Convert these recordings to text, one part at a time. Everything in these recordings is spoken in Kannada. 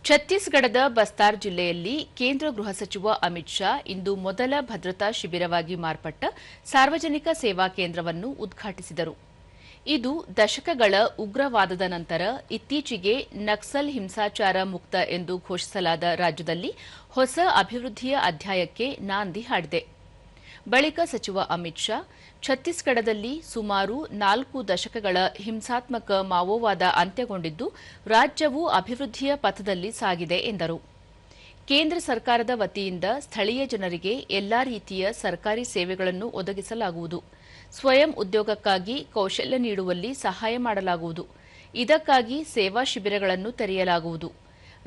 ಛತ್ತೀಸ್ಗಢದ ಬಸ್ತಾರ್ ಜಿಲ್ಲೆಯಲ್ಲಿ ಕೇಂದ್ರ ಗೃಹ ಸಚಿವ ಅಮಿತ್ ಶಾ ಇಂದು ಮೊದಲ ಭದ್ರತಾ ಶಿಬಿರವಾಗಿ ಮಾರ್ಪಟ್ಟ ಸಾರ್ವಜನಿಕ ಸೇವಾ ಕೇಂದ್ರವನ್ನು ಉದ್ಘಾಟಿಸಿದರು. ಇದು ದಶಕಗಳ ಉಗ್ರವಾದದ ನಂತರ ಇತ್ತೀಚೆಗೆ ನಕ್ಸಲ್ ಹಿಂಸಾಚಾರ ಮುಕ್ತ ಎಂದು ಘೋಷಿಸಲಾದ ರಾಜ್ಯದಲ್ಲಿ ಹೊಸ ಅಭಿವೃದ್ಧಿಯ ಅಧ್ಯಾಯಕ್ಕೆ ನಾಂದಿ ಹಾಡಿದೆ. ಬಳಿಕ ಸಚಿವ ಅಮಿತ್ ಶಾ ಛತ್ತೀಸ್ಗಢದಲ್ಲಿ ಸುಮಾರು 4 ದಶಕಗಳ ಹಿಂಸಾತ್ಮಕ ಮಾವೋವಾದ ಅಂತ್ಯಗೊಂಡಿದ್ದು ರಾಜ್ಯವು ಅಭಿವೃದ್ಧಿಯ ಪಥದಲ್ಲಿ ಸಾಗಿದೆ ಎಂದರು. ಕೇಂದ್ರ ಸರ್ಕಾರದ ವತಿಯಿಂದ ಸ್ಥಳೀಯ ಜನರಿಗೆ ಎಲ್ಲಾ ರೀತಿಯ ಸರ್ಕಾರಿ ಸೇವೆಗಳನ್ನು ಒದಗಿಸಲಾಗುವುದು. ಸ್ವಯಂ ಉದ್ಯೋಗಕ್ಕಾಗಿ ಕೌಶಲ್ಯ ನೀಡುವಲ್ಲಿ ಸಹಾಯ ಮಾಡಲಾಗುವುದು. ಇದಕ್ಕಾಗಿ ಸೇವಾ ಶಿಬಿರಗಳನ್ನು ತೆರೆಯಲಾಗುವುದು.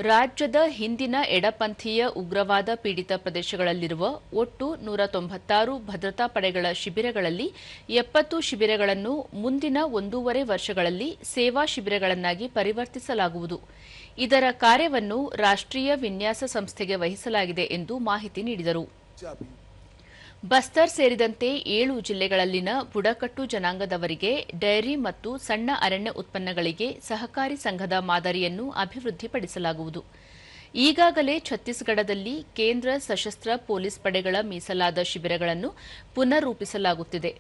ರಾಜ್ಯದ ಹಿಂದಿನ ಎಡಪಂಥೀಯ ಉಗ್ರವಾದ ಪೀಡಿತ ಪ್ರದೇಶಗಳಲ್ಲಿರುವ ಒಟ್ಟು 196 ಭದ್ರತಾ ಪಡೆಗಳ ಶಿಬಿರಗಳಲ್ಲಿ 70 ಶಿಬಿರಗಳನ್ನು ಮುಂದಿನ 1.5 ವರ್ಷಗಳಲ್ಲಿ ಸೇವಾ ಶಿಬಿರಗಳನ್ನಾಗಿ ಪರಿವರ್ತಿಸಲಾಗುವುದು. ಇದರ ಕಾರ್ಯವನ್ನು ರಾಷ್ಟ್ರೀಯ ವಿನ್ಯಾಸ ಸಂಸ್ಥೆಗೆ ವಹಿಸಲಾಗಿದೆ ಎಂದು ಮಾಹಿತಿ ನೀಡಿದರು. ಬಸ್ತರ್ ಸೇರಿದಂತೆ 7 ಜಿಲ್ಲೆಗಳಲ್ಲಿನ ಬುಡಕಟ್ಟು ಜನಾಂಗದವರಿಗೆ ಡೈರಿ ಮತ್ತು ಸಣ್ಣ ಅರಣ್ಯ ಉತ್ಪನ್ನಗಳಿಗೆ ಸಹಕಾರಿ ಸಂಘದ ಮಾದರಿಯನ್ನು ಅಭಿವೃದ್ಧಿಪಡಿಸಲಾಗುವುದು. ಈಗಾಗಲೇ ಛತ್ತೀಸ್ಗಢದಲ್ಲಿ ಕೇಂದ್ರ ಸಶಸ್ತ್ರ ಪೊಲೀಸ್ ಪಡೆಗಳ ಮೀಸಲಾದ ಶಿಬಿರಗಳನ್ನು ಪುನರ್ ರೂಪಿಸಲಾಗುತ್ತಿದೆ.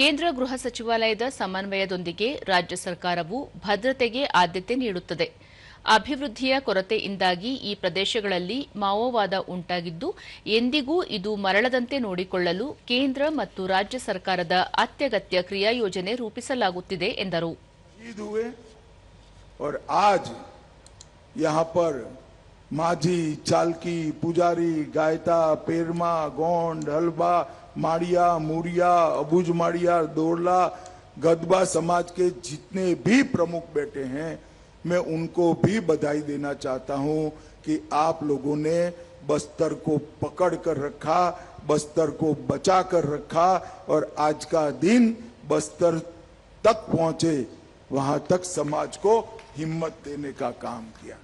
ಕೇಂದ್ರ ಗೃಹ ಸಚಿವಾಲಯದ ಸಮನ್ವಯದೊಂದಿಗೆ ರಾಜ್ಯ ಸರ್ಕಾರವು ಭದ್ರತೆಗೆ ಆದ್ಯತೆ ನೀಡುತ್ತದೆ. ಅಭಿವೃದ್ಧಿಯ ಕೊರತೆಯಿಂದಾಗಿ ಈ ಪ್ರದೇಶಗಳಲ್ಲಿ ಮಾವೋವಾದ ಉಂಟಾಗಿದ್ದು ಎಂದಿಗೂ ಇದು ಮರಳದಂತೆ ನೋಡಿಕೊಳ್ಳಲು ಕೇಂದ್ರ ಮತ್ತು ರಾಜ್ಯ ಸರ್ಕಾರದ ಅತ್ಯಗತ್ಯ ಕ್ರಿಯಾಯೋಜನೆ ರೂಪಿಸಲಾಗುತ್ತಿದೆ ಎಂದರು. माझी, चालकी, पुजारी, गायता, पेरमा, गोंड, हलबा, माड़िया, मुड़िया, अबुज माड़िया, दोरला, गदबा समाज के जितने भी प्रमुख बैठे हैं, मैं उनको भी बधाई देना चाहता हूं कि आप लोगों ने बस्तर को पकड़ कर रखा, बस्तर को बचा कर रखा और आज का दिन बस्तर तक पहुंचे, वहां तक समाज को हिम्मत देने का काम किया.